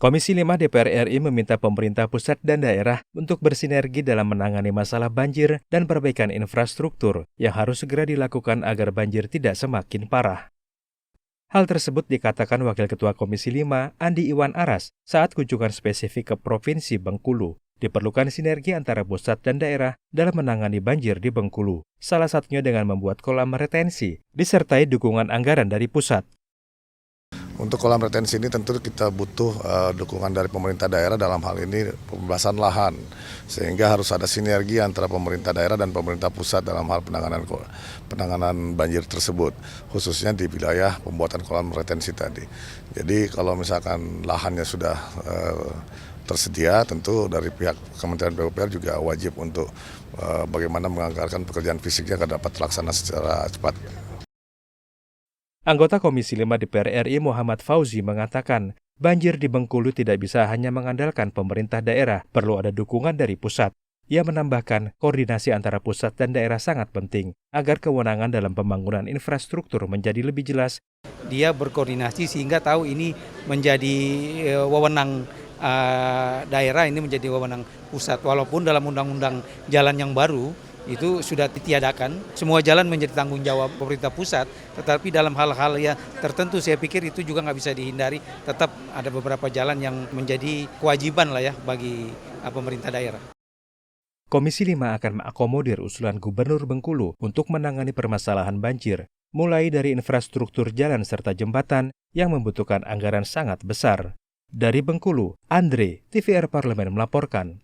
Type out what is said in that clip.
Komisi 5 DPR RI meminta pemerintah pusat dan daerah untuk bersinergi dalam menangani masalah banjir dan perbaikan infrastruktur yang harus segera dilakukan agar banjir tidak semakin parah. Hal tersebut dikatakan Wakil Ketua Komisi 5, Andi Iwan Aras, saat kunjungan spesifik ke Provinsi Bengkulu. Diperlukan sinergi antara pusat dan daerah dalam menangani banjir di Bengkulu, salah satunya dengan membuat kolam retensi, disertai dukungan anggaran dari pusat. Untuk kolam retensi ini tentu kita butuh dukungan dari pemerintah daerah dalam hal ini pembebasan lahan. Sehingga harus ada sinergi antara pemerintah daerah dan pemerintah pusat dalam hal penanganan banjir tersebut. Khususnya di wilayah pembuatan kolam retensi tadi. Jadi kalau misalkan lahannya sudah tersedia, tentu dari pihak Kementerian PUPR juga wajib untuk bagaimana menganggarkan pekerjaan fisiknya agar dapat terlaksana secara cepat. Anggota Komisi 5 DPR RI Muhammad Fauzi mengatakan, banjir di Bengkulu tidak bisa hanya mengandalkan pemerintah daerah, perlu ada dukungan dari pusat. Ia menambahkan, koordinasi antara pusat dan daerah sangat penting, agar kewenangan dalam pembangunan infrastruktur menjadi lebih jelas. Dia berkoordinasi sehingga tahu ini menjadi wewenang daerah, ini menjadi wewenang pusat. Walaupun dalam undang-undang jalan yang baru, itu sudah ditiadakan, semua jalan menjadi tanggung jawab pemerintah pusat, tetapi dalam hal-hal ya tertentu saya pikir itu juga nggak bisa dihindari, tetap ada beberapa jalan yang menjadi kewajiban lah ya bagi pemerintah daerah. Komisi 5 akan mengakomodir usulan Gubernur Bengkulu untuk menangani permasalahan banjir, mulai dari infrastruktur jalan serta jembatan yang membutuhkan anggaran sangat besar. Dari Bengkulu, Andre, TVR Parlemen melaporkan.